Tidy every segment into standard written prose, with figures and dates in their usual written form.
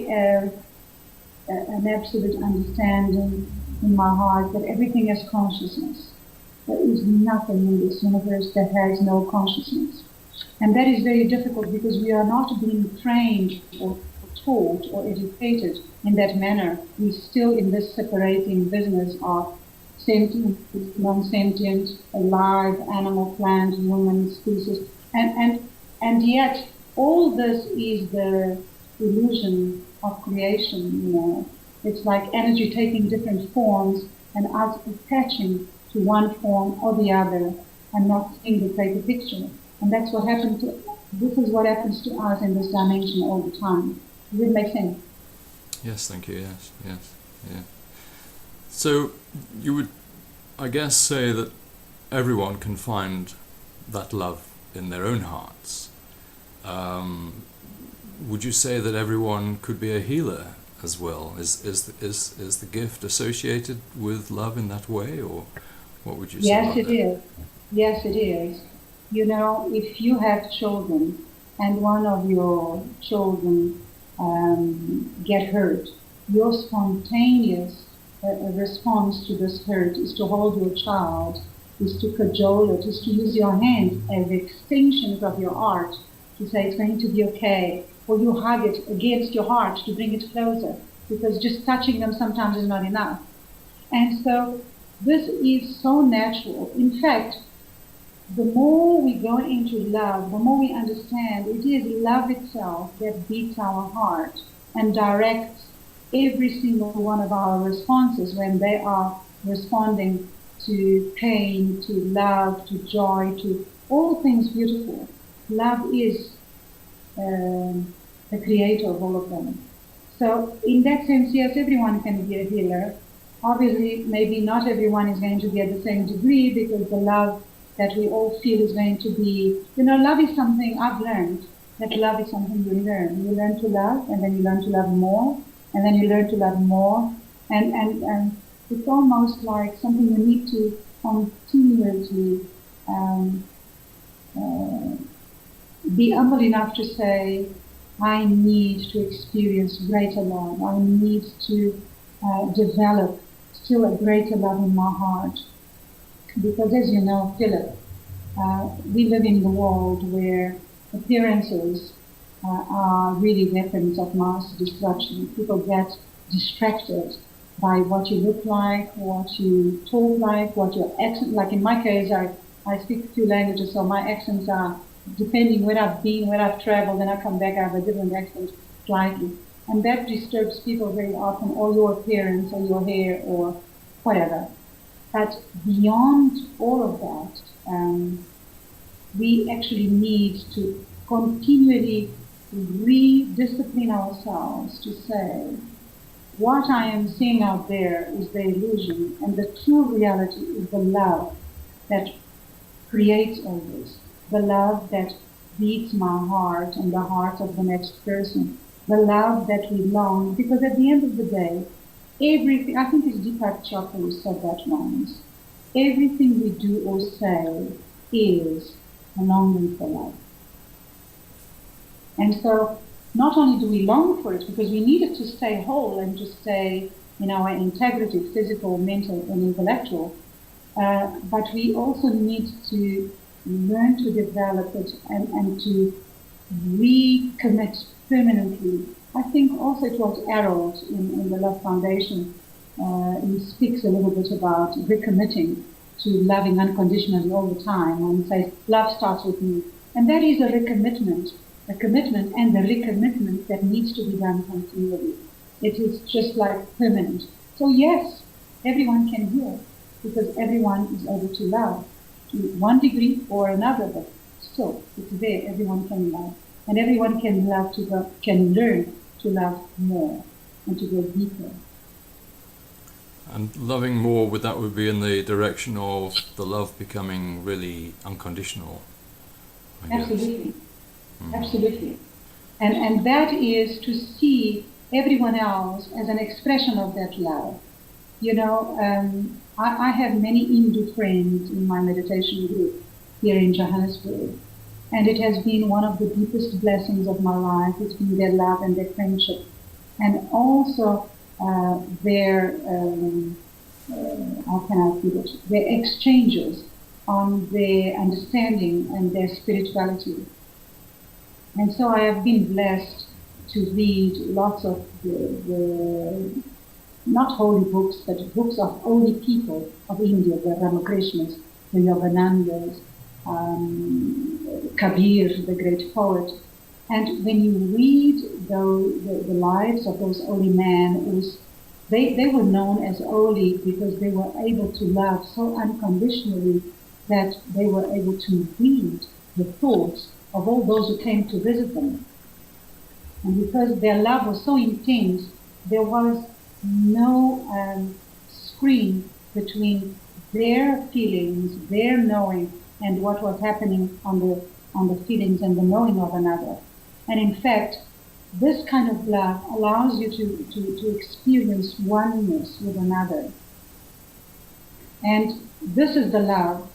an absolute understanding in my heart that everything has consciousness. There is nothing in this universe that has no consciousness. And that is very difficult because we are not being trained or taught or educated in that manner. We're still in this separating business of sentient, non-sentient, alive, animal, plant, human, species. And yet, all this is the illusion of creation, It's like energy taking different forms and us attaching to one form or the other and not seeing the greater picture. And that's what happens this is what happens to us in this dimension all the time. Does it make sense? Yes, thank you, yes. So you would, I guess, say that everyone can find that love in their own hearts. Would you say that everyone could be a healer as well? Is the gift associated with love in that way, or what would you say? Yes, it is. Yes, it is. If you have children and one of your children get hurt, your spontaneous response to this hurt is to hold your child, is to cajole it, is to use your hands as extensions of your heart to say it's going to be okay, or you hug it against your heart to bring it closer, because just touching them sometimes is not enough. And so this is so natural. In fact, the more we go into love, the more we understand it is love itself that beats our heart and directs every single one of our responses when they are responding to pain, to love, to joy, to all things beautiful. Love is the creator of all of them. So in that sense, yes, everyone can be a healer. Obviously, maybe not everyone is going to be at the same degree, because the love that we all feel is going to be, love is something I've learned, that love is something you learn. You learn to love, and then you learn to love more, and then you learn to love more. And it's almost like something you need to continuously be humble enough to say, I need to experience greater love. I need to develop still a greater love in my heart. Because as you know, Philip, we live in the world where appearances are really weapons of mass destruction. People get distracted by what you look like, what you talk like, what your accent, like in my case, I speak 2 languages, so my accents are, depending where I've been, where I've traveled, and I come back, I have a different accent slightly. And that disturbs people very often, or your appearance, or your hair, or whatever. But beyond all of that, we actually need to continually rediscipline ourselves to say, what I am seeing out there is the illusion, and the true reality is the love that creates all this, the love that beats my heart and the heart of the next person, the love that we long, because at the end of the day, everything, I think it's Deepak Chopra who said that once, everything we do or say is an longing for love. And so not only do we long for it because we need it to stay whole and to stay in our integrity, physical, mental, and intellectual, but we also need to learn to develop it and to recommit permanently. I think also it was Harold in the Love Foundation, he speaks a little bit about recommitting to loving unconditionally all the time, and says, love starts with me. And that is a recommitment, a commitment and the recommitment that needs to be done continually. It is just like permanent. So yes, everyone can heal, because everyone is able to love to one degree or another, but still, it's there, everyone can love. And everyone can love can learn to love more and to go deeper. And loving more, that would be in the direction of the love becoming really unconditional, I guess. Absolutely. Absolutely. And that is to see everyone else as an expression of that love. I have many Hindu friends in my meditation group here in Johannesburg. And it has been one of the deepest blessings of my life. It's been their love and their friendship. and also their how can I put it, their exchanges on their understanding and their spirituality. And so I have been blessed to read lots of the not holy books, but books of holy people of India, the Ramakrishnas, the Yoganandas, Kabir, the great poet. And when you read the lives of those holy men, they were known as holy because they were able to love so unconditionally that they were able to read the thoughts of all those who came to visit them. And because their love was so intense, there was no screen between their feelings, their knowing, and what was happening on the feelings and the knowing of another. And in fact, this kind of love allows you to experience oneness with another. And this is the love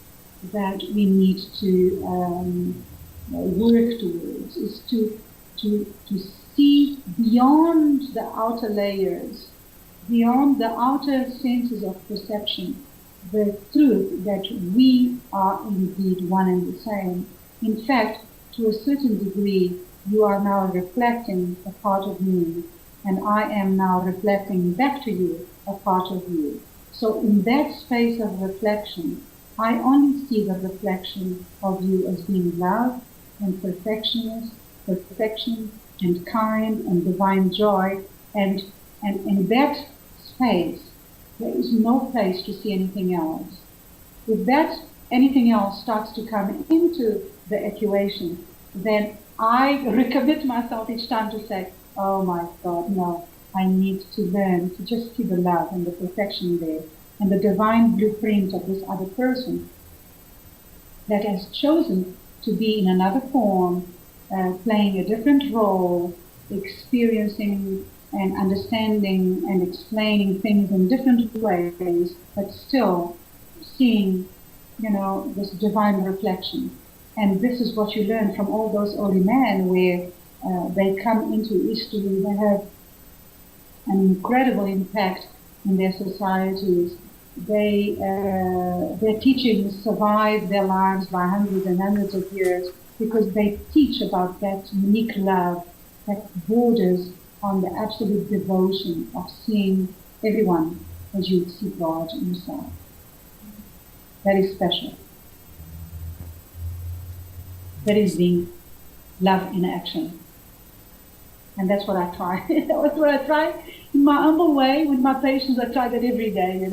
that we need to work towards, is to see beyond the outer layers, beyond the outer senses of perception, the truth that we are indeed one and the same. In fact, to a certain degree, you are now reflecting a part of me, and I am now reflecting back to you a part of you. So in that space of reflection, I only see the reflection of you as being love and perfection and kind and divine joy, and in that space, there is no place to see anything else. If that anything else starts to come into the equation, then I recommit myself each time to say, oh my God, no, I need to learn to just see the love and the perfection there, and the divine blueprint of this other person that has chosen to be in another form, playing a different role, experiencing and understanding and explaining things in different ways, but still seeing, this divine reflection. And this is what you learn from all those holy men, where they come into history, they have an incredible impact in their societies. Their teachings survive their lives by hundreds and hundreds of years because they teach about that unique love that borders on the absolute devotion of seeing everyone as you see God himself. That is special. That is being love in action. And that's what I try. That's what I try in my humble way with my patients. I try that every day,